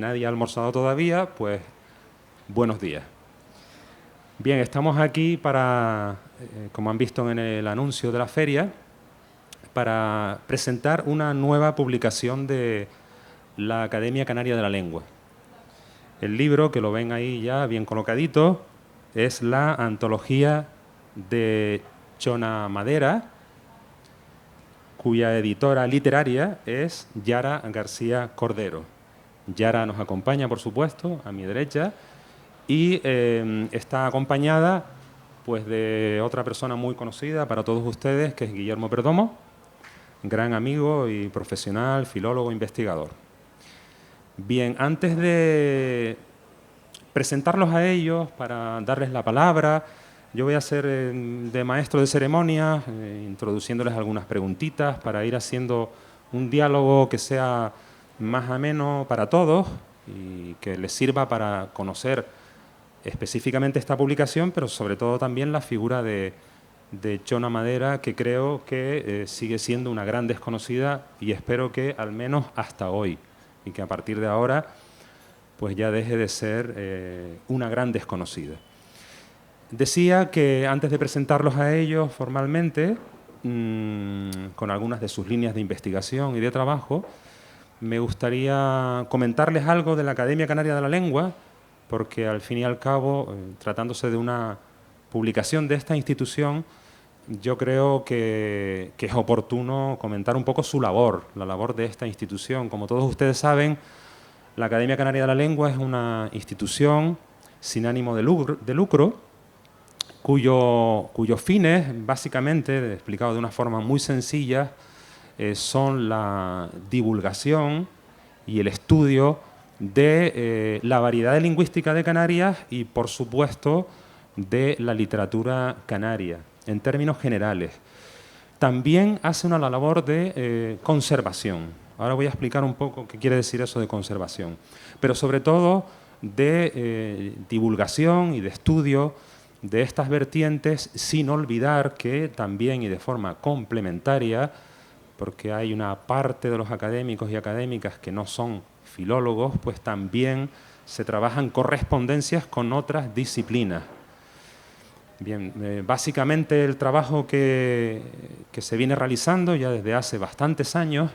nadie ha almorzado todavía, pues buenos días. Bien, estamos aquí para, como han visto en el anuncio de la feria, para presentar una nueva publicación de la Academia Canaria de la Lengua. El libro, que lo ven ahí ya bien colocadito, es la antología de Chona Madera, cuya editora literaria es Yara García Cordero. Yara nos acompaña, por supuesto, a mi derecha, y está acompañada pues, de otra persona muy conocida para todos ustedes, que es Guillermo Perdomo, gran amigo y profesional, filólogo, investigador. Bien, antes de presentarlos a ellos, para darles la palabra, yo voy a ser de maestro de ceremonias, introduciéndoles algunas preguntitas para ir haciendo un diálogo que sea más ameno para todos y que les sirva para conocer específicamente esta publicación, pero sobre todo también la figura de Chona Madera, que creo que sigue siendo una gran desconocida y espero que al menos hasta hoy, y que a partir de ahora pues ya deje de ser una gran desconocida. Decía que antes de presentarlos a ellos formalmente, con algunas de sus líneas de investigación y de trabajo, me gustaría comentarles algo de la Academia Canaria de la Lengua, porque al fin y al cabo, tratándose de una publicación de esta institución, yo creo que es oportuno comentar un poco su labor, la labor de esta institución. Como todos ustedes saben, la Academia Canaria de la Lengua es una institución sin ánimo de lucro, cuyos fines, básicamente, explicado de una forma muy sencilla, son la divulgación y el estudio de la variedad lingüística de Canarias y, por supuesto, de la literatura canaria, en términos generales. También hace una labor de conservación. Ahora voy a explicar un poco qué quiere decir eso de conservación. Pero sobre todo de divulgación y de estudio de estas vertientes, sin olvidar que también y de forma complementaria, porque hay una parte de los académicos y académicas que no son filólogos, pues también se trabajan correspondencias con otras disciplinas. Bien, básicamente el trabajo que se viene realizando ya desde hace bastantes años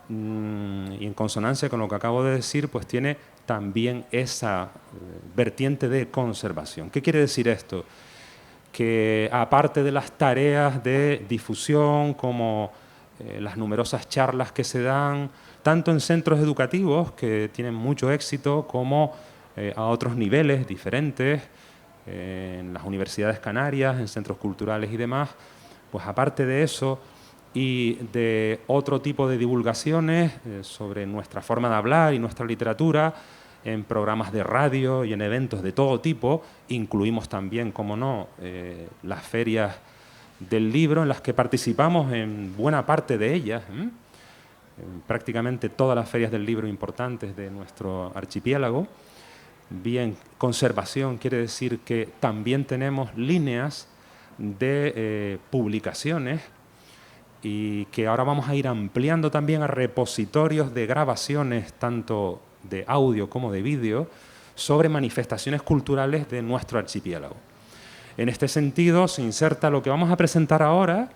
y en consonancia con lo que acabo de decir, pues tiene también esa vertiente de conservación. ¿Qué quiere decir esto? Que aparte de las tareas de difusión como las numerosas charlas que se dan, tanto en centros educativos que tienen mucho éxito como a otros niveles diferentes, en las universidades canarias, en centros culturales y demás, pues aparte de eso y de otro tipo de divulgaciones sobre nuestra forma de hablar y nuestra literatura, en programas de radio y en eventos de todo tipo, incluimos también, como no, las ferias del libro en las que participamos en buena parte de ellas, prácticamente todas las ferias del libro importantes de nuestro archipiélago. Bien, conservación quiere decir que también tenemos líneas de publicaciones y que ahora vamos a ir ampliando también a repositorios de grabaciones, tanto de audio como de vídeo, sobre manifestaciones culturales de nuestro archipiélago. En este sentido se inserta lo que vamos a presentar ahora,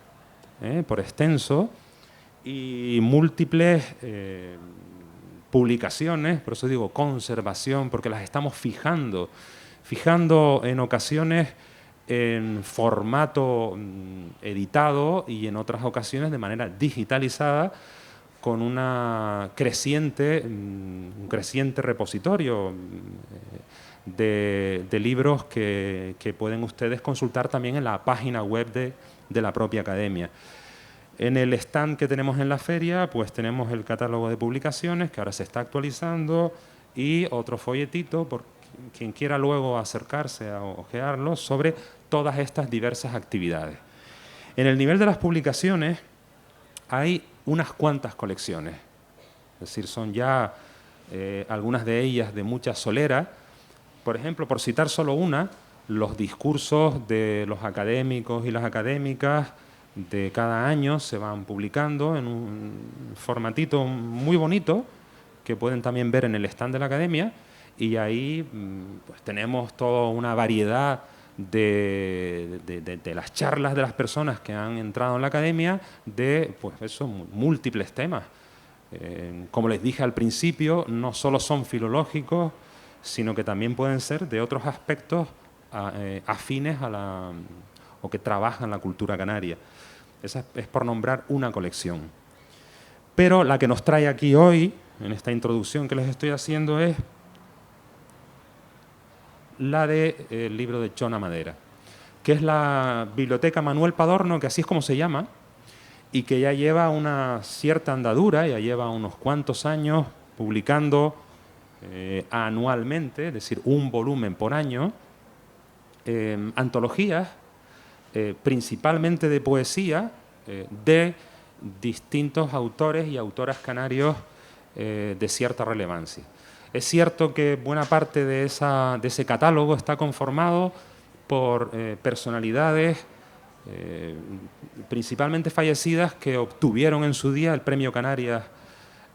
por extenso, y múltiples publicaciones, por eso digo conservación, porque las estamos fijando en ocasiones en formato editado y en otras ocasiones de manera digitalizada, con un creciente repositorio de libros que pueden ustedes consultar también en la página web de la propia academia. En el stand que tenemos en la feria, pues tenemos el catálogo de publicaciones, que ahora se está actualizando, y otro folletito, por quien quiera luego acercarse a ojearlo, sobre todas estas diversas actividades. En el nivel de las publicaciones hay unas cuantas colecciones, es decir, son ya algunas de ellas de mucha solera. Por ejemplo, por citar solo una, los discursos de los académicos y las académicas de cada año se van publicando en un formatito muy bonito, que pueden también ver en el stand de la Academia, y ahí pues, tenemos toda una variedad de las charlas de las personas que han entrado en la Academia de pues eso, múltiples temas. Como les dije al principio, no solo son filológicos, sino que también pueden ser de otros aspectos afines a la, o que trabajan la cultura canaria. Esa es por nombrar una colección. Pero la que nos trae aquí hoy, en esta introducción que les estoy haciendo, es la del libro de Chona Madera, que es la Biblioteca Manuel Padorno, que así es como se llama, y que ya lleva una cierta andadura, ya lleva unos cuantos años publicando anualmente, es decir, un volumen por año, antologías, principalmente de poesía, de distintos autores y autoras canarios de cierta relevancia. Es cierto que buena parte de ese catálogo está conformado por personalidades principalmente fallecidas que obtuvieron en su día el Premio Canarias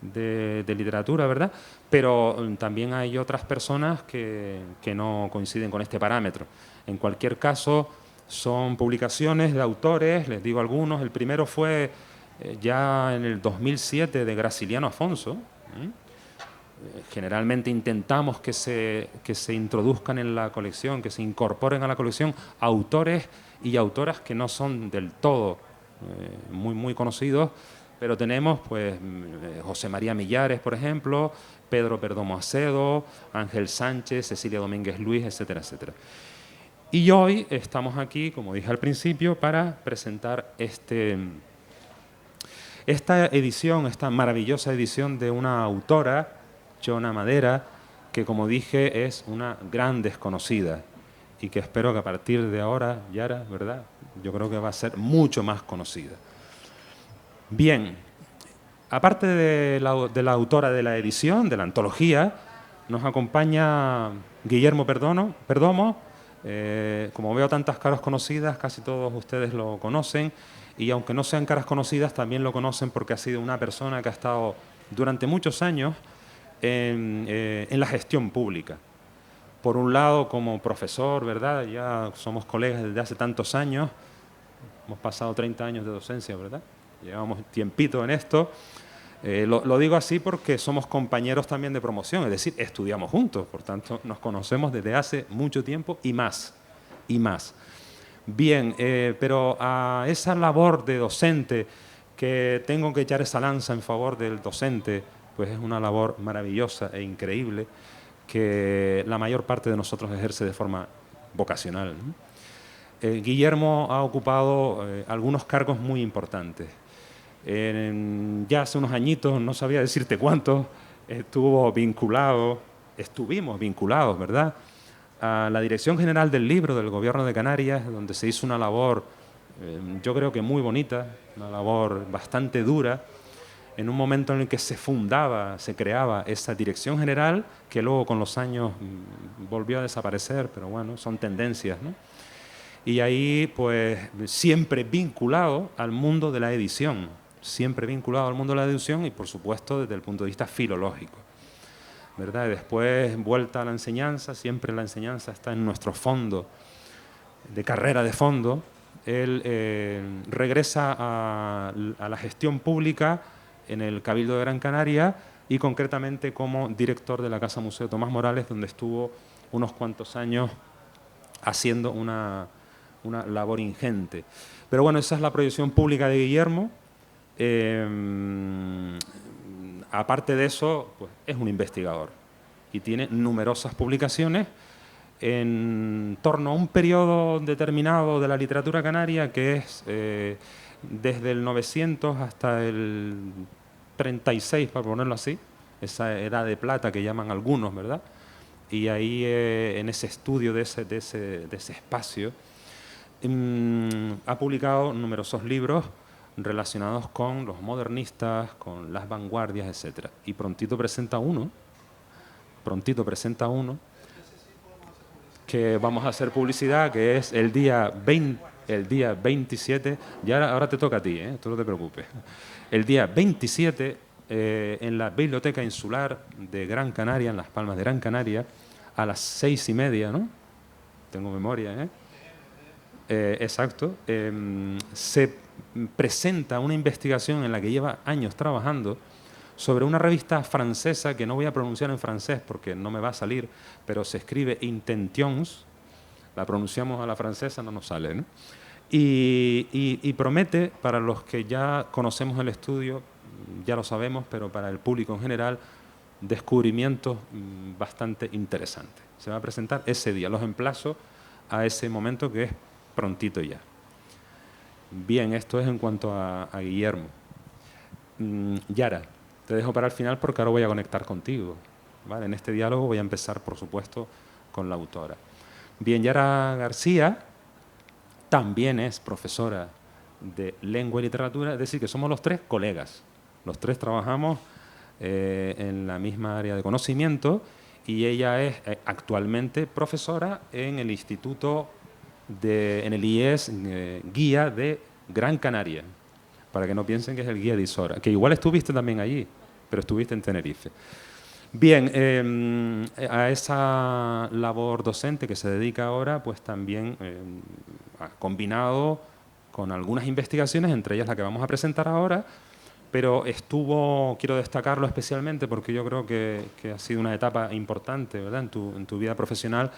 de literatura, ¿verdad? Pero también hay otras personas que no coinciden con este parámetro. En cualquier caso, son publicaciones de autores, les digo algunos. El primero fue ya en el 2007 de Graciliano Afonso. Generalmente intentamos que se introduzcan en la colección, que se incorporen a la colección autores y autoras que no son del todo muy conocidos, pero tenemos pues José María Millares, por ejemplo, Pedro Perdomo Acedo, Ángel Sánchez, Cecilia Domínguez Luis, etcétera, etcétera. Y hoy estamos aquí, como dije al principio, para presentar esta edición, esta maravillosa edición de una autora, Chona Madera, que como dije es una gran desconocida y que espero que a partir de ahora, Yara, ¿verdad? Yo creo que va a ser mucho más conocida. Bien, aparte de la autora de la edición, de la antología, nos acompaña Guillermo Perdomo. Como veo tantas caras conocidas, casi todos ustedes lo conocen, y aunque no sean caras conocidas, también lo conocen porque ha sido una persona que ha estado durante muchos años en la gestión pública. Por un lado, como profesor, ¿verdad? Ya somos colegas desde hace tantos años, hemos pasado 30 años de docencia, ¿verdad? Llevamos tiempito en esto. Lo digo así porque somos compañeros también de promoción, es decir, estudiamos juntos, por tanto, nos conocemos desde hace mucho tiempo y más, y más. Bien, pero a esa labor de docente, que tengo que echar esa lanza en favor del docente, pues es una labor maravillosa e increíble que la mayor parte de nosotros ejerce de forma vocacional, ¿no? Guillermo ha ocupado algunos cargos muy importantes. Ya hace unos añitos, no sabía decirte cuántos, estuvimos vinculados, ¿verdad?, a la Dirección General del Libro del Gobierno de Canarias, donde se hizo una labor, yo creo que muy bonita, una labor bastante dura, en un momento en el que se creaba esa Dirección General, que luego con los años volvió a desaparecer, pero bueno, son tendencias, ¿no? Y ahí, pues, siempre vinculado al mundo de la edición, y, por supuesto, desde el punto de vista filológico, ¿verdad? Y después, vuelta a la enseñanza, siempre la enseñanza está en nuestro fondo, de carrera de fondo. Él regresa a la gestión pública en el Cabildo de Gran Canaria y concretamente como director de la Casa Museo Tomás Morales, donde estuvo unos cuantos años haciendo una labor ingente. Pero bueno, esa es la proyección pública de Guillermo. Aparte de eso, pues, es un investigador y tiene numerosas publicaciones en torno a un periodo determinado de la literatura canaria que es desde el 900 hasta el 36, para ponerlo así, esa edad de plata que llaman algunos, ¿verdad? Y ahí en ese estudio de ese espacio ha publicado numerosos libros relacionados con los modernistas, con las vanguardias, etc. Y prontito presenta uno que vamos a hacer publicidad, que es el día 27, y ahora te toca a ti, tú no te preocupes. El día 27 en la Biblioteca Insular de Gran Canaria, en Las Palmas de Gran Canaria, a las 6:30, ¿no? Tengo memoria, ¿eh? Exacto. Se presenta una investigación en la que lleva años trabajando sobre una revista francesa que no voy a pronunciar en francés porque no me va a salir, pero se escribe Intentions, la pronunciamos a la francesa, no nos sale, ¿no? Y promete, para los que ya conocemos el estudio, ya lo sabemos, pero para el público en general, descubrimientos bastante interesantes. Se va a presentar ese día, los emplazo a ese momento que es prontito ya. Bien, esto es en cuanto a Guillermo. Yara, te dejo para el final porque ahora voy a conectar contigo, ¿vale? En este diálogo voy a empezar, por supuesto, con la autora. Bien, Yara García también es profesora de lengua y literatura, es decir, que somos los tres colegas. Los tres trabajamos en la misma área de conocimiento y ella es actualmente profesora en el Instituto, en el IES Guía de Gran Canaria, para que no piensen que es el guía de Isora, que igual estuviste también allí, pero estuviste en Tenerife. Bien, a esa labor docente que se dedica ahora, pues también ha combinado con algunas investigaciones, entre ellas la que vamos a presentar ahora, pero quiero destacarlo especialmente porque yo creo que ha sido una etapa importante, ¿verdad?, en tu vida profesional,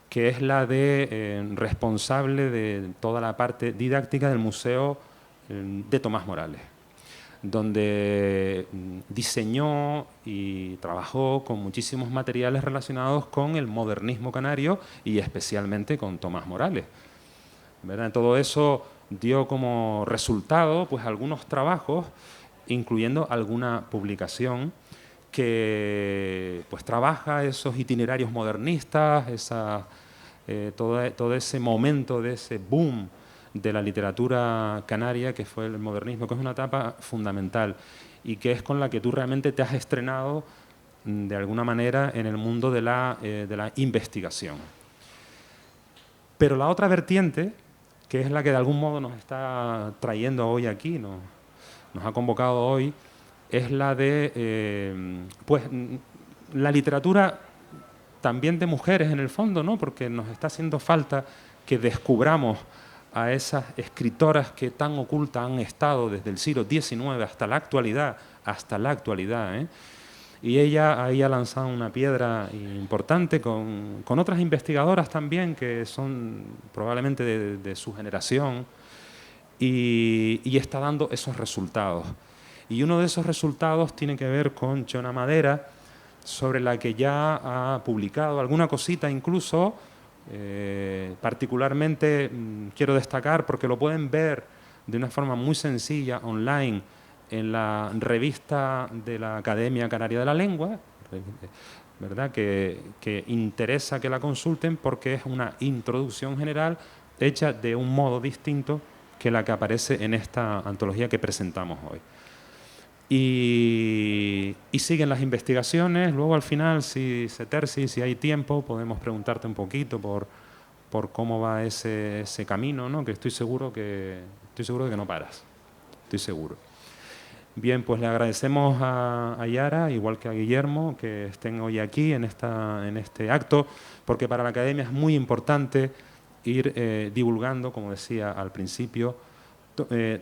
que es la de responsable de toda la parte didáctica del Museo de Tomás Morales, donde diseñó y trabajó con muchísimos materiales relacionados con el modernismo canario y especialmente con Tomás Morales, ¿verdad? Todo eso dio como resultado pues algunos trabajos, incluyendo alguna publicación que pues trabaja esos itinerarios modernistas, todo ese momento de ese boom de la literatura canaria que fue el modernismo, que es una etapa fundamental y que es con la que tú realmente te has estrenado de alguna manera en el mundo de la investigación. Pero la otra vertiente, que es la que de algún modo nos está trayendo hoy aquí, nos ha convocado hoy, es la de pues, la literatura también de mujeres en el fondo, ¿no? Porque nos está haciendo falta que descubramos a esas escritoras que tan ocultas han estado desde el siglo XIX hasta la actualidad, ¿eh? Y ella ahí ha lanzado una piedra importante con otras investigadoras también que son probablemente de su generación y está dando esos resultados. Y uno de esos resultados tiene que ver con Chona Madera, sobre la que ya ha publicado alguna cosita incluso, particularmente quiero destacar porque lo pueden ver de una forma muy sencilla online en la revista de la Academia Canaria de la Lengua, ¿verdad? Que interesa que la consulten porque es una introducción general hecha de un modo distinto que la que aparece en esta antología que presentamos hoy. Y siguen las investigaciones. Luego al final, si hay tiempo, podemos preguntarte un poquito por cómo va ese camino, ¿no? Que estoy seguro de que no paras. Estoy seguro. Bien, pues le agradecemos a Yara, igual que a Guillermo, que estén hoy aquí en este acto, porque para la Academia es muy importante ir divulgando, como decía al principio,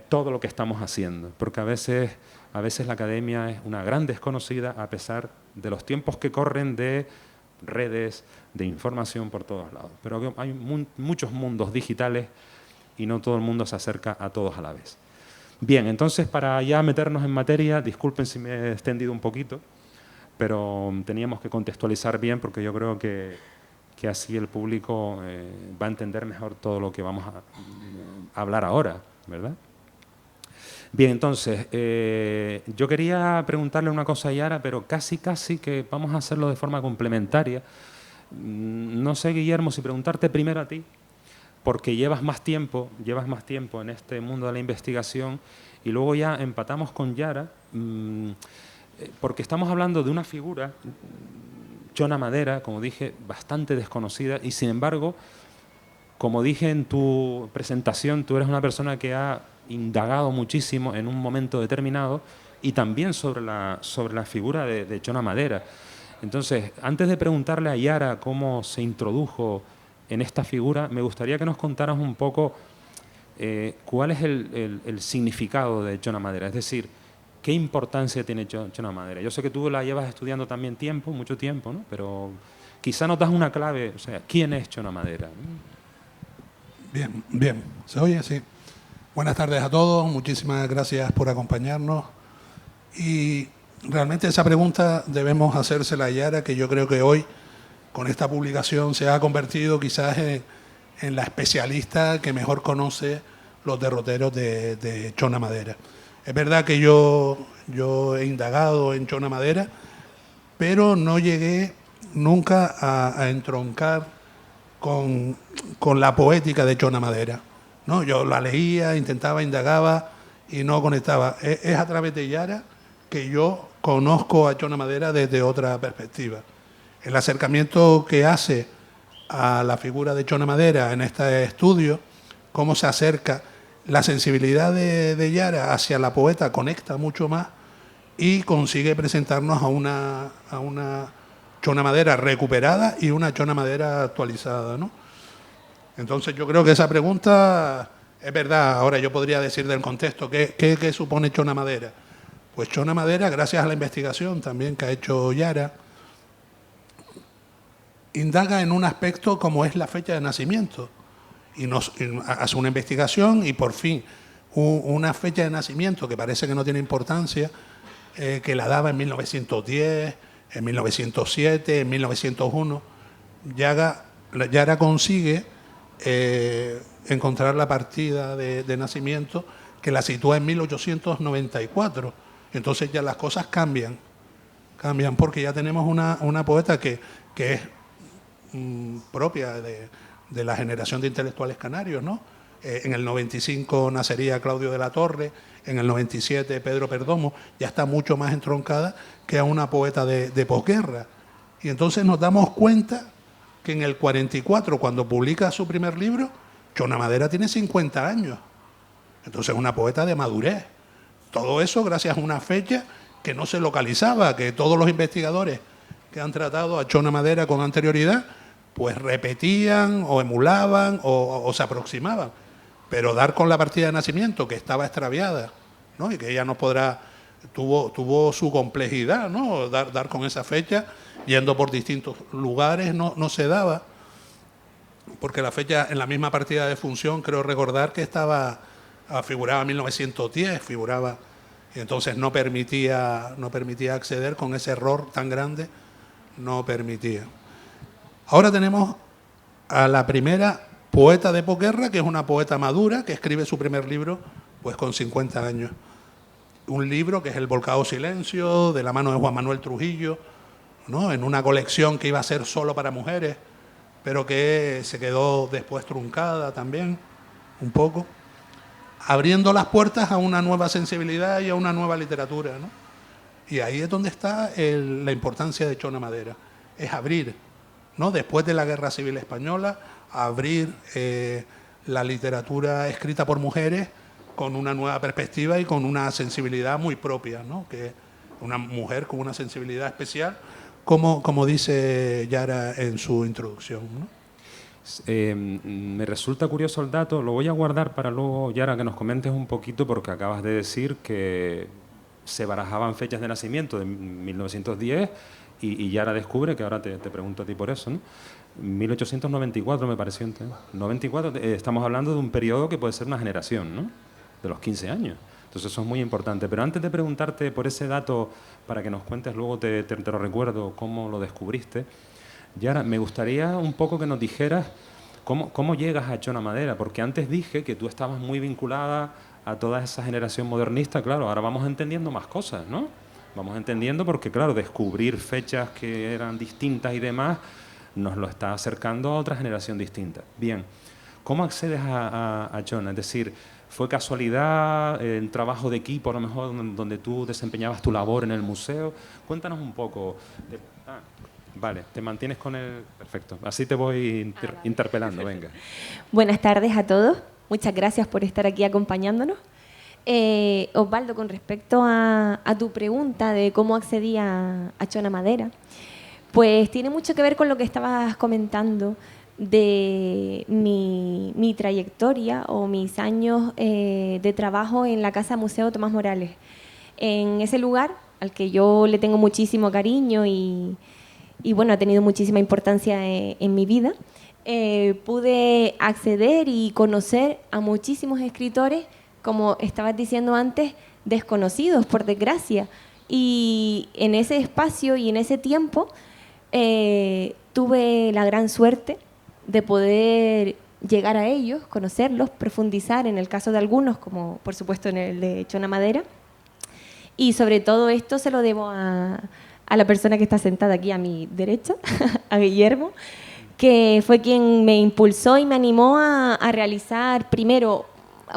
todo lo que estamos haciendo, porque a veces la Academia es una gran desconocida a pesar de los tiempos que corren de redes, de información por todos lados. Pero hay muchos mundos digitales y no todo el mundo se acerca a todos a la vez. Bien, entonces para ya meternos en materia, disculpen si me he extendido un poquito, pero teníamos que contextualizar bien porque yo creo que así el público va a entender mejor todo lo que vamos a hablar ahora, ¿verdad? Bien, entonces, yo quería preguntarle una cosa a Yara, pero casi que vamos a hacerlo de forma complementaria. No sé, Guillermo, si preguntarte primero a ti, porque llevas más tiempo en este mundo de la investigación y luego ya empatamos con Yara, porque estamos hablando de una figura, Chona Madera, como dije, bastante desconocida y sin embargo, como dije en tu presentación, tú eres una persona que ha indagado muchísimo en un momento determinado y también sobre la figura de Chona Madera. Entonces, antes de preguntarle a Yara cómo se introdujo en esta figura, me gustaría que nos contaras un poco cuál es el significado de Chona Madera, es decir, qué importancia tiene Chona Madera. Yo sé que tú la llevas estudiando también mucho tiempo, ¿no? Pero quizá nos das una clave, o sea, ¿quién es Chona Madera? Bien, bien. ¿Se oye? Sí. Buenas tardes a todos, muchísimas gracias por acompañarnos. Y realmente esa pregunta debemos hacérsela a Yara, que yo creo que hoy, con esta publicación, se ha convertido quizás en la especialista que mejor conoce los derroteros de Chona Madera. Es verdad que yo he indagado en Chona Madera, pero no llegué nunca a entroncar con la poética de Chona Madera, ¿no? Yo la leía, intentaba, indagaba y no conectaba. Es a través de Yara que yo conozco a Chona Madera desde otra perspectiva. El acercamiento que hace a la figura de Chona Madera en este estudio, cómo se acerca, la sensibilidad de Yara hacia la poeta conecta mucho más y consigue presentarnos a una Chona Madera recuperada y una Chona Madera actualizada, ¿no? Entonces yo creo que esa pregunta es verdad. Ahora yo podría decir del contexto, ¿qué supone Chona Madera? Pues Chona Madera, gracias a la investigación también que ha hecho Yara, indaga en un aspecto como es la fecha de nacimiento. Y hace una investigación y por fin una fecha de nacimiento que parece que no tiene importancia, que la daba en 1910, en 1907, en 1901. Yara consigue encontrar la partida de nacimiento que la sitúa en 1894. Entonces ya las cosas cambian porque ya tenemos una poeta que es propia de la generación de intelectuales canarios, ¿no? En el 95 nacería Claudio de la Torre, en el 97 Pedro Perdomo, ya está mucho más entroncada que a una poeta de posguerra. Y entonces nos damos cuenta que en el 44, cuando publica su primer libro, Chona Madera tiene 50 años. Entonces es una poeta de madurez. Todo eso gracias a una fecha que no se localizaba, que todos los investigadores que han tratado a Chona Madera con anterioridad, pues repetían o emulaban o se aproximaban. Pero dar con la partida de nacimiento, que estaba extraviada, ¿no? Y que ella no podrá, tuvo su complejidad, ¿no? Dar con esa fecha, yendo por distintos lugares, no se daba, porque la fecha en la misma partida de función, creo recordar que figuraba 1910, y entonces no permitía acceder con ese error tan grande, no permitía. Ahora tenemos a la primera poeta de posguerra, que es una poeta madura, que escribe su primer libro pues con 50 años. Un libro que es El volcado silencio, de la mano de Juan Manuel Trujillo, ¿no? En una colección que iba a ser solo para mujeres, pero que se quedó después truncada también, un poco, abriendo las puertas a una nueva sensibilidad y a una nueva literatura, ¿no? Y ahí es donde está la importancia de Chona Madera, es abrir, ¿no? Después de la Guerra Civil Española, abrir la literatura escrita por mujeres con una nueva perspectiva y con una sensibilidad muy propia, ¿no? Que una mujer con una sensibilidad especial, como dice Yara en su introducción, ¿no? Me resulta curioso el dato, lo voy a guardar para luego, Yara, que nos comentes un poquito, porque acabas de decir que se barajaban fechas de nacimiento de 1910 y Yara descubre, que ahora te pregunto a ti por eso, ¿no? 1894 me pareció. 94, estamos hablando de un periodo que puede ser una generación, ¿no? De los 15 años. Entonces eso es muy importante. Pero antes de preguntarte por ese dato, para que nos cuentes luego, te lo recuerdo, cómo lo descubriste, Yara, me gustaría un poco que nos dijeras cómo llegas a Chona Madera, porque antes dije que tú estabas muy vinculada a toda esa generación modernista. Claro, ahora vamos entendiendo más cosas, ¿no? Vamos entendiendo porque, claro, descubrir fechas que eran distintas y demás nos lo está acercando a otra generación distinta. Bien, ¿cómo accedes a Chona? Es decir, ¿fue casualidad, en trabajo de equipo, a lo mejor, donde tú desempeñabas tu labor en el museo? Cuéntanos un poco. Vale, te mantienes con el... Perfecto, así te voy interpelando, venga. Buenas tardes a todos, muchas gracias por estar aquí acompañándonos. Osvaldo, con respecto a tu pregunta de cómo accedí a Chona Madera, pues tiene mucho que ver con lo que estabas comentando de mi trayectoria o mis años de trabajo en la Casa Museo Tomás Morales. En ese lugar, al que yo le tengo muchísimo cariño y bueno, ha tenido muchísima importancia en mi vida, pude acceder y conocer a muchísimos escritores, como estabas diciendo antes, desconocidos, por desgracia. Y en ese espacio y en ese tiempo tuve la gran suerte de poder llegar a ellos, conocerlos, profundizar en el caso de algunos, como por supuesto en el de Chona Madera. Y sobre todo esto se lo debo a la persona que está sentada aquí a mi derecha, a Guillermo, que fue quien me impulsó y me animó a realizar primero,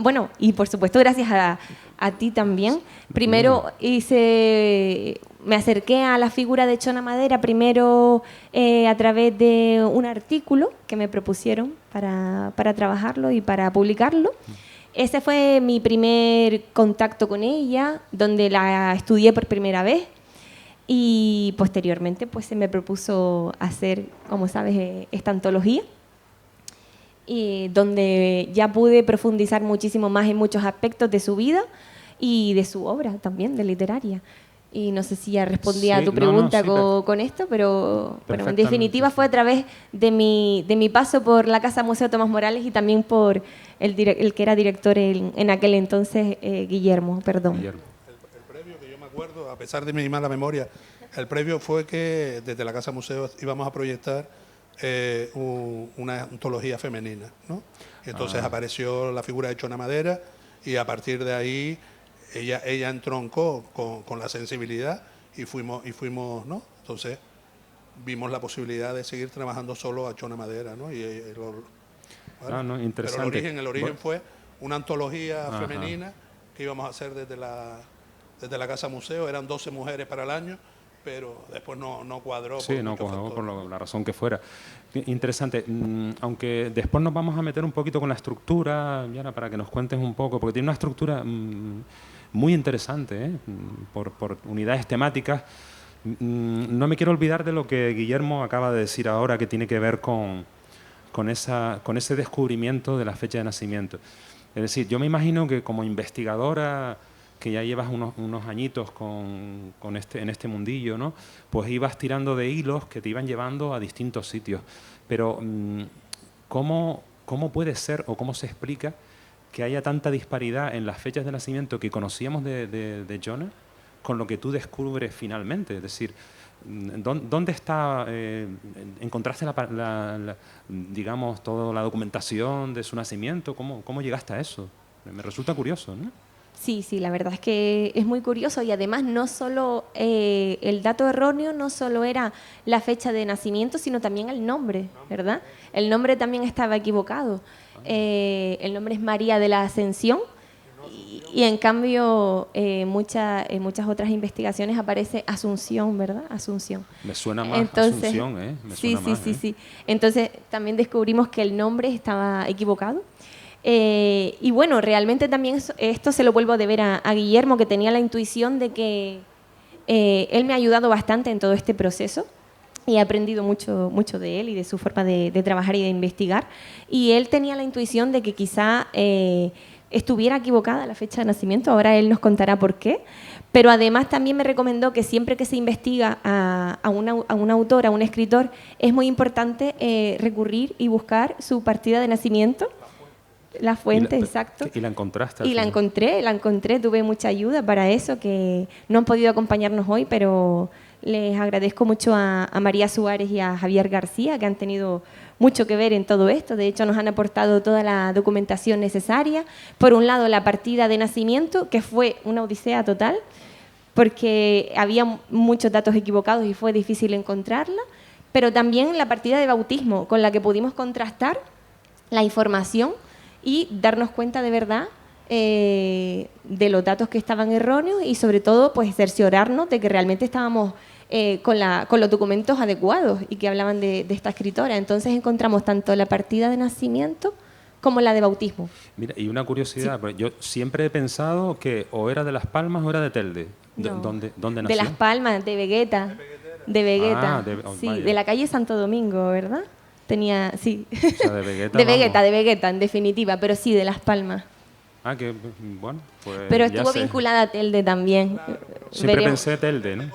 bueno, y por supuesto gracias a ti también. Primero me acerqué a la figura de Chona Madera, primero a través de un artículo que me propusieron para trabajarlo y para publicarlo. Ese fue mi primer contacto con ella, donde la estudié por primera vez. Y posteriormente pues se me propuso hacer, como sabes, esta antología, y donde ya pude profundizar muchísimo más en muchos aspectos de su vida y de su obra también, de literaria. Y no sé si ya respondí a tu pregunta con esto, pero bueno, en definitiva fue a través de mi paso por la Casa Museo Tomás Morales y también por el que era director en aquel entonces, Guillermo, perdón. El previo, que yo me acuerdo, a pesar de mi mala memoria, el previo fue que desde la Casa Museo íbamos a proyectar una antología femenina, ¿no? Entonces apareció la figura de Chona Madera y a partir de ahí ella entroncó con la sensibilidad y fuimos, ¿no? Entonces vimos la posibilidad de seguir trabajando solo a Chona Madera, ¿no? ¿vale? Interesante. Pero el origen fue una antología femenina que íbamos a hacer desde la Casa Museo. Eran 12 mujeres para el año, pero después no cuadró. Sí, no cuadró por la razón que fuera. Interesante. Aunque después nos vamos a meter un poquito con la estructura, Diana, para que nos cuentes un poco, porque tiene una estructura muy interesante, por unidades temáticas. No me quiero olvidar de lo que Guillermo acaba de decir ahora, que tiene que ver con ese descubrimiento de la fecha de nacimiento. Es decir, yo me imagino que como investigadora, que ya llevas unos añitos en este mundillo, ¿no? Pues ibas tirando de hilos que te iban llevando a distintos sitios. Pero ¿cómo puede ser o cómo se explica que haya tanta disparidad en las fechas de nacimiento que conocíamos de Chona con lo que tú descubres finalmente? Es decir, ¿dónde está? ¿Encontraste digamos, toda la documentación de su nacimiento? ¿Cómo llegaste a eso? Me resulta curioso, ¿no? Sí, la verdad es que es muy curioso y además no solo el dato erróneo no solo era la fecha de nacimiento, sino también el nombre, ¿verdad? El nombre también estaba equivocado. El nombre es María de la Ascensión y en cambio muchas otras investigaciones aparece Asunción, ¿verdad? Asunción. Me suena más Asunción, ¿eh? Sí. Entonces también descubrimos que el nombre estaba equivocado. Y bueno, realmente también esto se lo vuelvo a deber a Guillermo, que tenía la intuición de que él me ha ayudado bastante en todo este proceso y he aprendido mucho de él y de su forma de trabajar y de investigar. Y él tenía la intuición de que quizá estuviera equivocada la fecha de nacimiento, ahora él nos contará por qué. Pero además también me recomendó que siempre que se investiga a un autor, a un escritor, es muy importante recurrir y buscar su partida de nacimiento. La fuente, exacto. ¿Y la encontraste? Y la encontré, tuve mucha ayuda para eso, que no han podido acompañarnos hoy, pero les agradezco mucho a María Suárez y a Javier García, que han tenido mucho que ver en todo esto. De hecho, nos han aportado toda la documentación necesaria. Por un lado, la partida de nacimiento, que fue una odisea total, porque había muchos datos equivocados y fue difícil encontrarla, pero también la partida de bautismo, con la que pudimos contrastar la información y darnos cuenta de verdad de los datos que estaban erróneos y sobre todo pues cerciorarnos de que realmente estábamos con los documentos adecuados y que hablaban de esta escritora. Entonces encontramos tanto la partida de nacimiento como la de bautismo. Mira, y una curiosidad, pues yo siempre he pensado que o era de Las Palmas o era de Telde. No. ¿Dónde nació? De Las Palmas, de Vegeta. De Vegeta. Ah, sí, vaya. de la calle Santo Domingo, ¿verdad? Tenía, sí. O sea, de Vegeta. De Vegeta, vamos. de Vegeta, en definitiva, pero sí, de Las Palmas. Ah, que bueno, pues Pero ya estuvo sé. vinculada a Telde también. Siempre Veremos. pensé Telde, ¿no?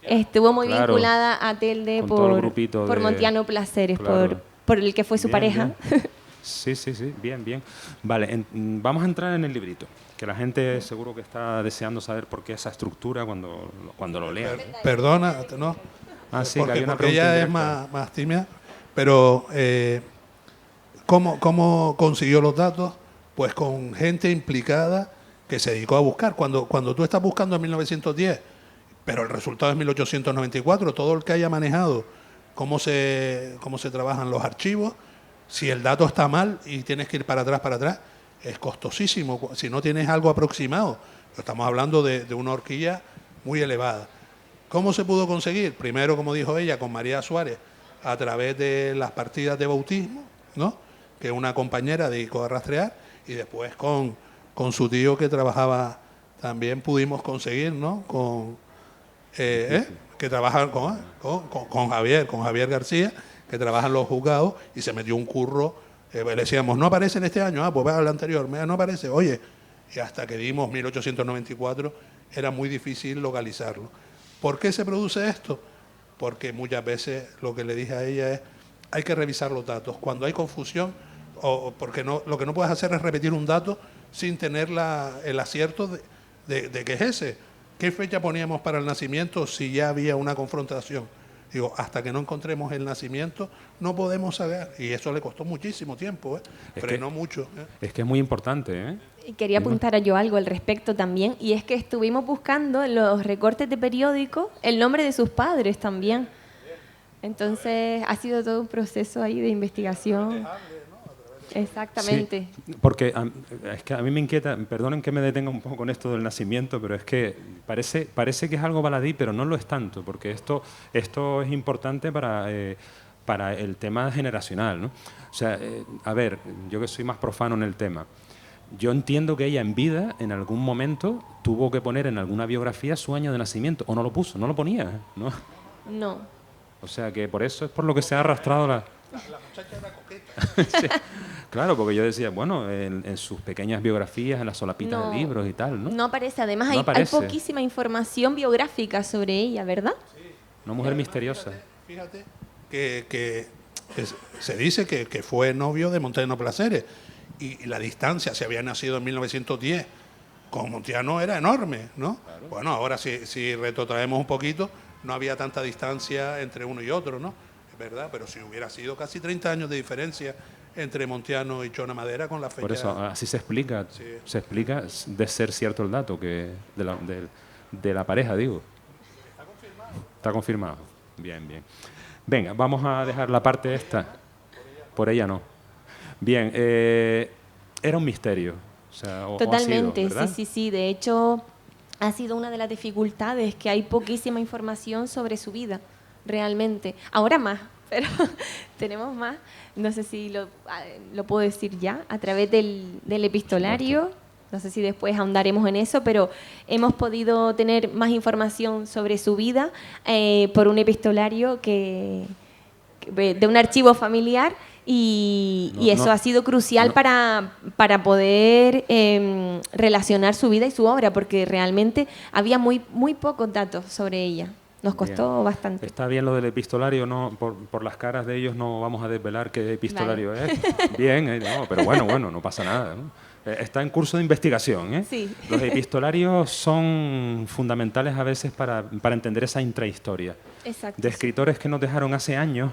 Estuvo muy Claro, vinculada a Telde con todo el por, grupito por de- Montiano Placeres, Claro. por el que fue su Bien, pareja. bien. Sí, sí, sí, bien, bien. Vale, vamos a entrar en el librito, que la gente seguro que está deseando saber por qué esa estructura cuando lo lea. Perdona, ¿no? Ah, sí, que porque había una porque pregunta ella es indirecta. más tímida, pero ¿cómo consiguió los datos? Pues con gente implicada que se dedicó a buscar. Cuando tú estás buscando en 1910, pero el resultado es 1894, todo el que haya manejado cómo se trabajan los archivos, si el dato está mal y tienes que ir para atrás, es costosísimo. Si no tienes algo aproximado, estamos hablando de una horquilla muy elevada. ¿Cómo se pudo conseguir? Primero, como dijo ella, con María Suárez, a través de las partidas de bautismo, ¿no? Que una compañera dedicó a rastrear, y después con su tío que trabajaba, también pudimos conseguir, ¿no? Que trabaja con Javier García, que trabaja en los juzgados, y se metió un curro. Le decíamos, no aparece en este año, pues va al anterior, mira, no aparece, oye, y hasta que dimos 1894 era muy difícil localizarlo. ¿Por qué se produce esto? Porque muchas veces lo que le dije a ella es, hay que revisar los datos. Cuando hay confusión, porque lo que no puedes hacer es repetir un dato sin tener el acierto de que es ese. ¿Qué fecha poníamos para el nacimiento si ya había una confrontación? Digo, hasta que no encontremos el nacimiento, no podemos saber. Y eso le costó muchísimo tiempo, frenó mucho. Es que es muy importante, ¿eh? Y quería apuntar a yo algo al respecto también, y es que estuvimos buscando en los recortes de periódico el nombre de sus padres también. Entonces ha sido todo un proceso ahí de investigación. Exactamente. Sí, porque es que a mí me inquieta, perdonen que me detenga un poco con esto del nacimiento, pero es que parece que es algo baladí, pero no lo es tanto, porque esto es importante para el tema generacional, ¿no? O sea, a ver, yo que soy más profano en el tema, yo entiendo que ella en vida, en algún momento, tuvo que poner en alguna biografía su año de nacimiento, o no lo puso, no lo ponía, ¿no? No. O sea, que por eso es por lo que se ha arrastrado la muchacha era coqueta. Sí. Claro, porque yo decía, bueno, en sus pequeñas biografías, en las solapitas de libros y tal, ¿no? No aparece. Además, No hay aparece. poquísima información biográfica sobre ella, ¿verdad? Una mujer misteriosa. Fíjate que se dice que fue novio de Montiano Placeres, y la distancia, si había nacido en 1910, con Montiano era enorme, ¿no? Claro. Bueno, ahora si retrotraemos un poquito, no había tanta distancia entre uno y otro, ¿no? Es verdad, pero si hubiera sido casi 30 años de diferencia entre Montiano y Chona Madera con la fecha. Por eso, así se explica, Sí. se explica de ser cierto el dato que de la pareja, digo. Está confirmado. Está confirmado. Bien, bien. Venga, vamos a dejar la parte esta. Por ella no. Bien, era un misterio. O sea, Totalmente, o ha sido, ¿verdad? sí. De hecho, ha sido una de las dificultades, que hay poquísima información sobre su vida, realmente. Ahora más, pero tenemos más. No sé si lo puedo decir ya, a través del epistolario. No sé si después ahondaremos en eso, pero hemos podido tener más información sobre su vida por un epistolario de un archivo familiar, y eso ha sido crucial para poder relacionar su vida y su obra, porque realmente había muy pocos datos sobre ella. Nos costó Bien. bastante. Está bien lo del epistolario, no, por las caras de ellos no vamos a desvelar qué epistolario es. Bien, no, pero bueno, no pasa nada, ¿no? Está en curso de investigación, ¿eh? Sí. Los epistolarios son fundamentales a veces para entender esa intrahistoria. Exacto. De escritores que nos dejaron hace años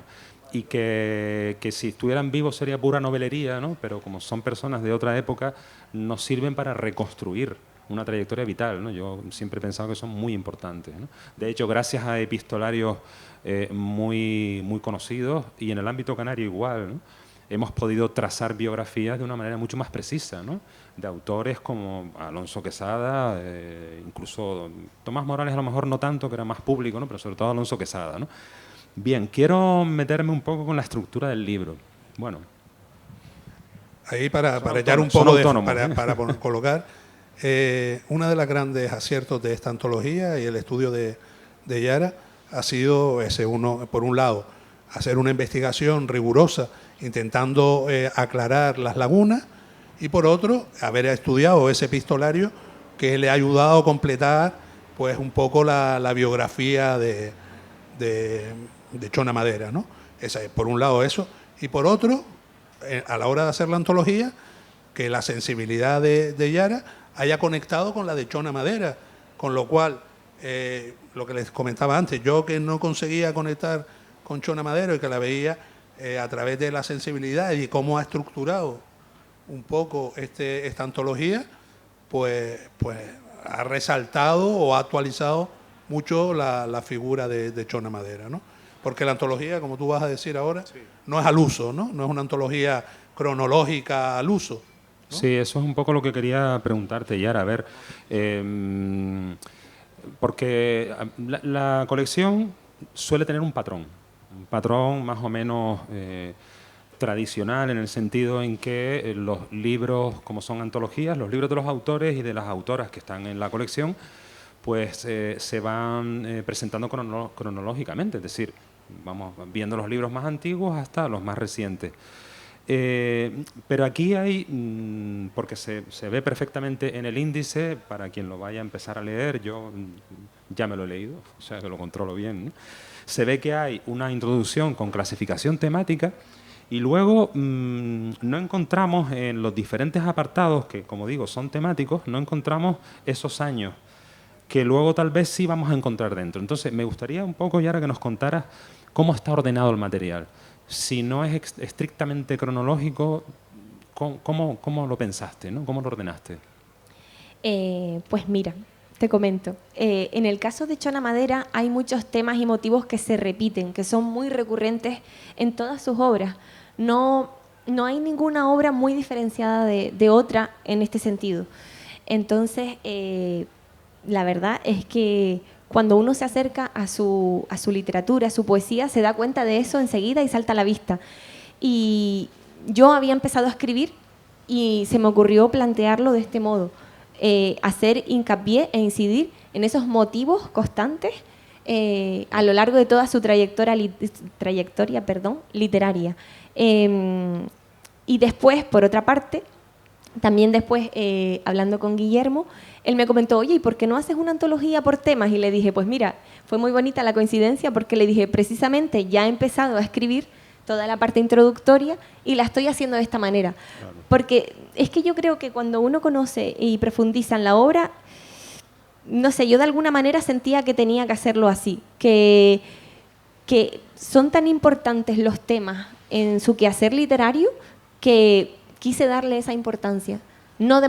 y que si estuvieran vivos sería pura novelería, ¿no? Pero como son personas de otra época, nos sirven para reconstruir una trayectoria vital, ¿no? Yo siempre he pensado que son muy importantes, ¿no? De hecho, gracias a epistolarios muy conocidos, y en el ámbito canario igual, ¿no? Hemos podido trazar biografías de una manera mucho más precisa, ¿no? De autores como Alonso Quesada, incluso Tomás Morales a lo mejor no tanto, que era más público, ¿no? Pero sobre todo Alonso Quesada, ¿no? Bien, quiero meterme un poco con la estructura del libro. Bueno. Ahí para Son echar un autónomos, son poco de... autónomos. Para colocar, una de las grandes aciertos de esta antología y el estudio de Yara ha sido ese uno, por un lado, hacer una investigación rigurosa intentando aclarar las lagunas y por otro, haber estudiado ese epistolario que le ha ayudado a completar pues un poco la biografía de Chona Madera, ¿no? Por un lado eso, y por otro, a la hora de hacer la antología, que la sensibilidad de Yara haya conectado con la de Chona Madera, con lo cual, lo que les comentaba antes, yo que no conseguía conectar con Chona Madera y que la veía a través de la sensibilidad y cómo ha estructurado un poco esta antología, pues ha resaltado o ha actualizado mucho la figura de Chona Madera, ¿no? Porque la antología, como tú vas a decir ahora, sí, no es al uso, ¿no? No es una antología cronológica al uso, ¿no? Sí, eso es un poco lo que quería preguntarte, Yara. A ver, porque la colección suele tener un patrón más o menos tradicional, en el sentido en que los libros, como son antologías, los libros de los autores y de las autoras que están en la colección, pues se van presentando cronológicamente, es decir, vamos viendo los libros más antiguos hasta los más recientes. Pero aquí hay, porque se ve perfectamente en el índice, para quien lo vaya a empezar a leer, yo ya me lo he leído, o sea que lo controlo bien, ¿no? Se ve que hay una introducción con clasificación temática y luego no encontramos en los diferentes apartados, que como digo son temáticos, no encontramos esos años que luego tal vez sí vamos a encontrar dentro. Entonces me gustaría un poco, Yara, que nos contaras cómo está ordenado el material. Si no es estrictamente cronológico, ¿cómo lo pensaste, ¿no? ¿Cómo lo ordenaste? Pues mira, te comento. En el caso de Chona Madera hay muchos temas y motivos que se repiten, que son muy recurrentes en todas sus obras. No hay ninguna obra muy diferenciada de otra en este sentido. Entonces, la verdad es que cuando uno se acerca a su literatura, a su poesía, se da cuenta de eso enseguida y salta a la vista. Y yo había empezado a escribir y se me ocurrió plantearlo de este modo, hacer hincapié e incidir en esos motivos constantes a lo largo de toda su trayectoria literaria. Y después, por otra parte, también después, hablando con Guillermo, él me comentó, oye, ¿y por qué no haces una antología por temas? Y le dije, pues mira, fue muy bonita la coincidencia porque le dije, precisamente ya he empezado a escribir toda la parte introductoria y la estoy haciendo de esta manera. Claro. Porque es que yo creo que cuando uno conoce y profundiza en la obra, no sé, yo de alguna manera sentía que tenía que hacerlo así, que son tan importantes los temas en su quehacer literario que quise darle esa importancia. No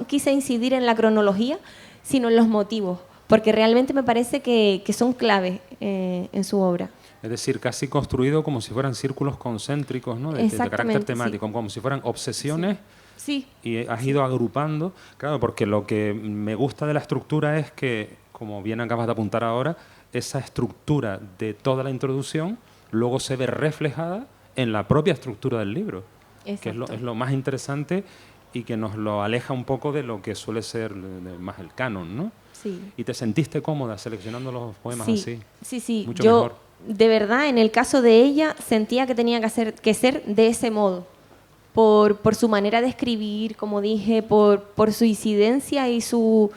quise incidir en la cronología, sino en los motivos, porque realmente me parece que son claves en su obra. Es decir, casi construido como si fueran círculos concéntricos, ¿no? de carácter temático, sí, como si fueran obsesiones. Sí. Y has ido agrupando, claro, porque lo que me gusta de la estructura es que, como bien acabas de apuntar ahora, esa estructura de toda la introducción luego se ve reflejada en la propia estructura del libro, que es lo más interesante y que nos lo aleja un poco de lo que suele ser más el canon, ¿no? Sí. ¿Y te sentiste cómoda seleccionando los poemas así? Sí. Mucho mejor. De verdad, en el caso de ella, sentía que tenía que ser de ese modo. Por su manera de escribir, como dije, por su incidencia y su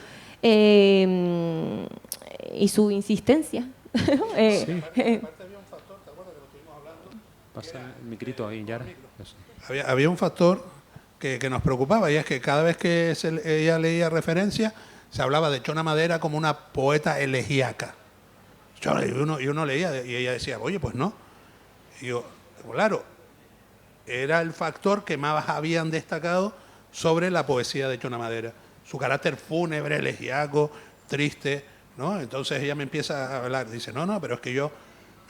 insistencia. Sí. Pasa el micrito ahí, Yara. Había un factor que nos preocupaba, y es que cada vez que ella leía referencias, se hablaba de Chona Madera como una poeta elegíaca. Y uno leía y ella decía, oye, pues no. Y yo, claro, era el factor que más habían destacado sobre la poesía de Chona Madera. Su carácter fúnebre, elegíaco, triste, ¿no? Entonces ella me empieza a hablar, dice, no, pero es que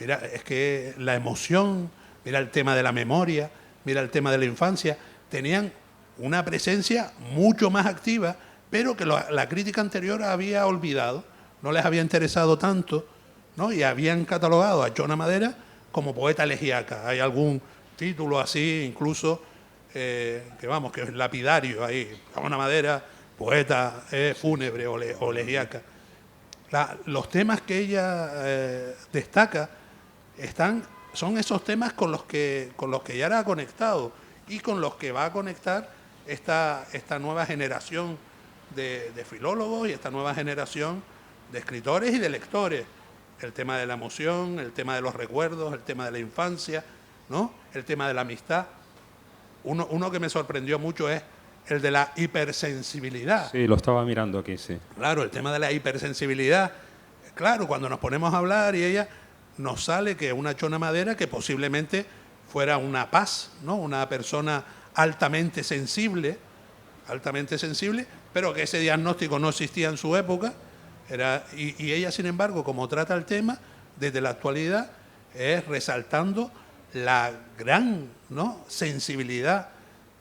mira, es que la emoción, mira el tema de la memoria, mira el tema de la infancia, tenían una presencia mucho más activa, pero que la crítica anterior había olvidado, no les había interesado tanto, ¿no? Y habían catalogado a Chona Madera como poeta elegíaca. Hay algún título así, incluso que vamos, que es lapidario ahí, Chona Madera, poeta fúnebre o elegíaca. Los temas que ella destaca son esos temas con los que ya era conectado y con los que va a conectar esta nueva generación de filólogos y esta nueva generación de escritores y de lectores. El tema de la emoción, el tema de los recuerdos, el tema de la infancia, ¿no? El tema de la amistad. Uno que me sorprendió mucho es el de la hipersensibilidad. Sí, lo estaba mirando aquí, sí. Claro, el tema de la hipersensibilidad. Claro, cuando nos ponemos a hablar y ella nos sale que una Chona Madera que posiblemente fuera una paz, ¿no? Una persona altamente sensible, pero que ese diagnóstico no existía en su época. Y ella, sin embargo, como trata el tema desde la actualidad, es resaltando la gran, ¿no?, sensibilidad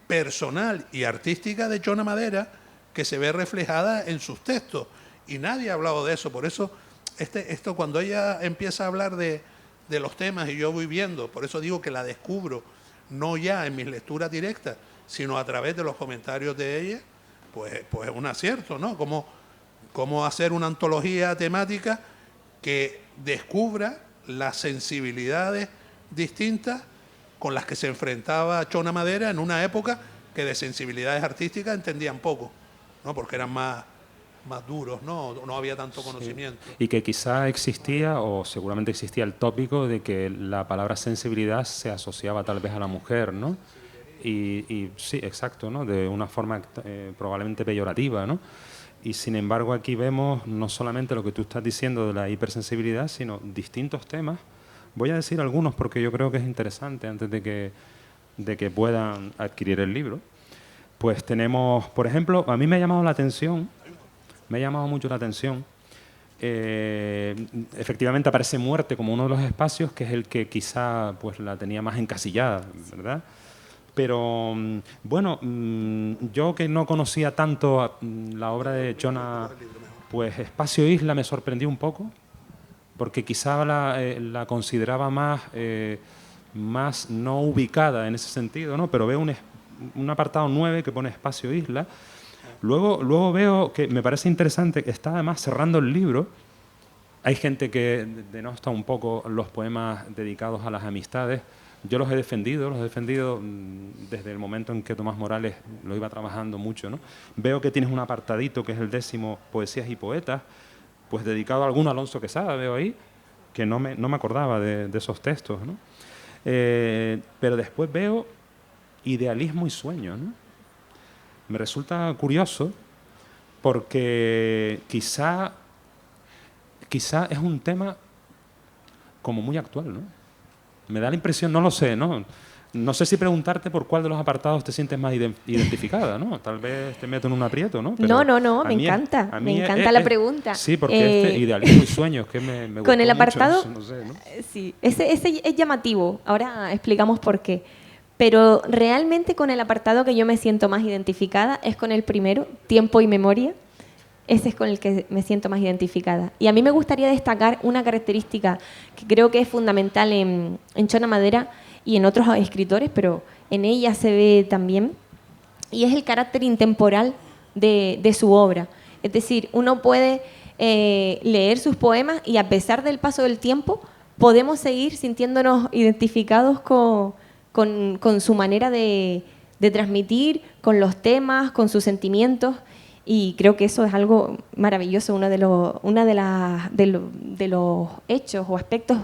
personal y artística de Chona Madera que se ve reflejada en sus textos. Y nadie ha hablado de eso. Por eso, esto cuando ella empieza a hablar de los temas y yo voy viendo, por eso digo que la descubro, no ya en mis lecturas directas, sino a través de los comentarios de ella, pues es un acierto, ¿no? Cómo hacer una antología temática que descubra las sensibilidades distintas con las que se enfrentaba Chona Madera en una época que de sensibilidades artísticas entendían poco, ¿no? Porque eran más duros, ¿no? No había tanto conocimiento. Sí. Y que quizá existía, o seguramente existía el tópico de que la palabra sensibilidad se asociaba tal vez a la mujer, ¿no? Y sí, exacto, ¿no? De una forma probablemente peyorativa, ¿no? Y sin embargo aquí vemos no solamente lo que tú estás diciendo de la hipersensibilidad, sino distintos temas. Voy a decir algunos porque yo creo que es interesante antes de que puedan adquirir el libro. Pues tenemos, por ejemplo, a mí me ha llamado mucho la atención. Efectivamente aparece muerte como uno de los espacios, que es el que quizá pues la tenía más encasillada, ¿verdad? Pero bueno, yo que no conocía tanto la obra de Chona, pues Espacio Isla me sorprendió un poco, porque quizá la consideraba más no ubicada en ese sentido, ¿no? Pero veo un apartado 9 que pone Espacio Isla. Luego veo que me parece interesante que está además cerrando el libro. Hay gente que denosta un poco los poemas dedicados a las amistades. Yo los he defendido desde el momento en que Tomás Morales lo iba trabajando mucho, ¿no? Veo que tienes un apartadito que es el 10º Poesías y Poetas, pues dedicado a algún Alonso Quesada, veo ahí, que no me acordaba de esos textos, ¿no? Pero después veo Idealismo y Sueño, ¿no? Me resulta curioso porque quizá es un tema como muy actual, ¿no? Me da la impresión, no lo sé, ¿no? No sé si preguntarte por cuál de los apartados te sientes más identificada, ¿no? Tal vez te meto en un aprieto, ¿no? Pero no, me encanta la pregunta. Sí, porque Idealismo y Sueños, que me gustó con el apartado, mucho eso, no sé, ¿no? Sí, ese es llamativo. Ahora explicamos por qué. Pero realmente con el apartado que yo me siento más identificada es con el primero, Tiempo y Memoria. Ese es con el que me siento más identificada. Y a mí me gustaría destacar una característica que creo que es fundamental en Chona Madera y en otros escritores, pero en ella se ve también, y es el carácter intemporal de su obra. Es decir, uno puede leer sus poemas y a pesar del paso del tiempo podemos seguir sintiéndonos identificados con su manera de transmitir, con los temas, con sus sentimientos. Y creo que eso es algo maravilloso, uno de los hechos o aspectos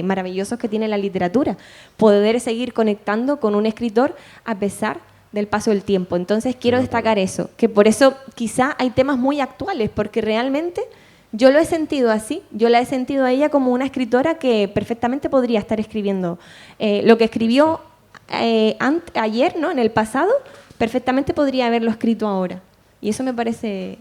maravillosos que tiene la literatura, poder seguir conectando con un escritor a pesar del paso del tiempo. Entonces quiero destacar eso, que por eso quizá hay temas muy actuales, porque realmente yo lo he sentido así, yo la he sentido a ella como una escritora que perfectamente podría estar escribiendo lo que escribió ayer, ¿no?, en el pasado, perfectamente podría haberlo escrito ahora. Y eso me parece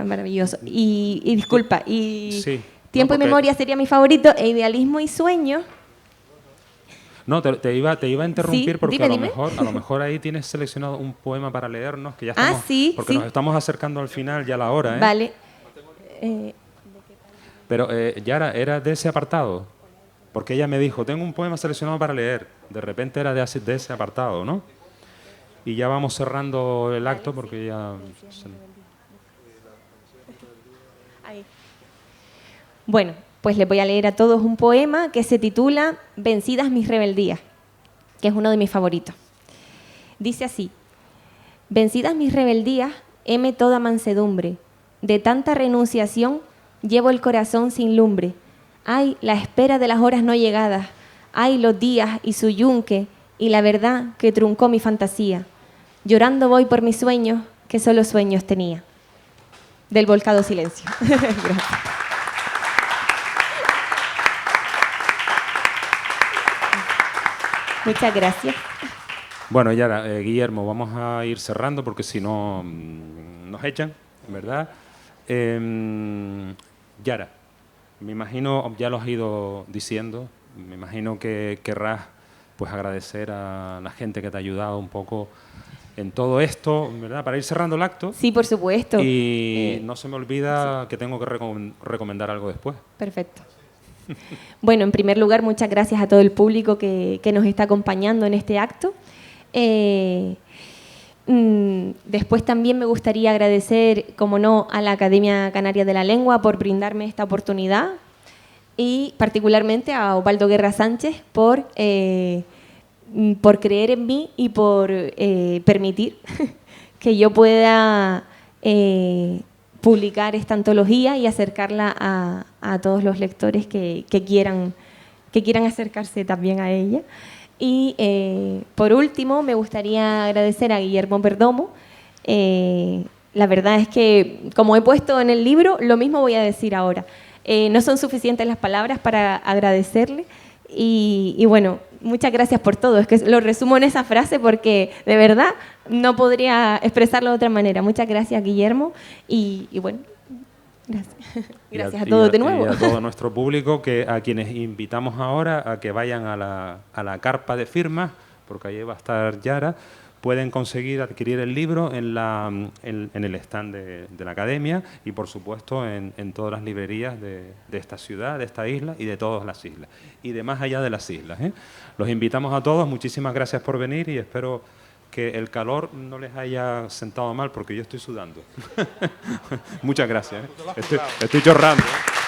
maravilloso. Y disculpa, sí, Tiempo y Memoria sería mi favorito, e Idealismo y Sueño. No, te iba a interrumpir, Sí, porque dime. A lo mejor ahí tienes seleccionado un poema para leernos, que ya Ah, estamos, sí, porque sí. nos estamos acercando al final, ya la hora, ¿eh? Vale. Pero Yara, ¿era de ese apartado? Porque ella me dijo, tengo un poema seleccionado para leer. De repente era de ese apartado, ¿no? y ya vamos cerrando el acto porque ya... Bueno, pues les voy a leer a todos un poema que se titula Vencidas mis rebeldías, que es uno de mis favoritos. Dice así: vencidas mis rebeldías, heme toda mansedumbre, de tanta renunciación llevo el corazón sin lumbre. Ay, la espera de las horas no llegadas, ay, los días y su yunque, y la verdad que truncó mi fantasía. Llorando voy por mis sueños, que solo sueños tenía. Del Volcado Silencio. Gracias. Muchas gracias. Bueno, Yara, Guillermo, vamos a ir cerrando porque si no nos echan, ¿verdad? Yara, me imagino, ya lo has ido diciendo, me imagino que querrás pues agradecer a la gente que te ha ayudado un poco en todo esto, ¿verdad? Para ir cerrando el acto. Sí, por supuesto. Y no se me olvida que tengo que recomendar algo después. Perfecto. Bueno, en primer lugar, muchas gracias a todo el público que nos está acompañando en este acto. Después también me gustaría agradecer, como no, a la Academia Canaria de la Lengua por brindarme esta oportunidad y particularmente a Osvaldo Guerra Sánchez por creer en mí y por permitir que yo pueda publicar esta antología y acercarla a todos los lectores que quieran acercarse también a ella. Y por último, me gustaría agradecer a Guillermo Perdomo. La verdad es que, como he puesto en el libro, lo mismo voy a decir ahora. No son suficientes las palabras para agradecerle. Y bueno, muchas gracias por todo. Es que lo resumo en esa frase porque de verdad no podría expresarlo de otra manera. Muchas gracias, Guillermo. Y bueno, gracias. Gracias a todos de nuevo. Y a todo nuestro público, a quienes invitamos ahora a que vayan a la carpa de firmas, porque allí va a estar Yara. Pueden conseguir adquirir el libro en el stand de la Academia y, por supuesto, en todas las librerías de esta ciudad, de esta isla y de todas las islas. Y de más allá de las islas, ¿eh? Los invitamos a todos. Muchísimas gracias por venir y espero que el calor no les haya sentado mal porque yo estoy sudando. Muchas gracias, ¿eh? Estoy chorrando, ¿eh?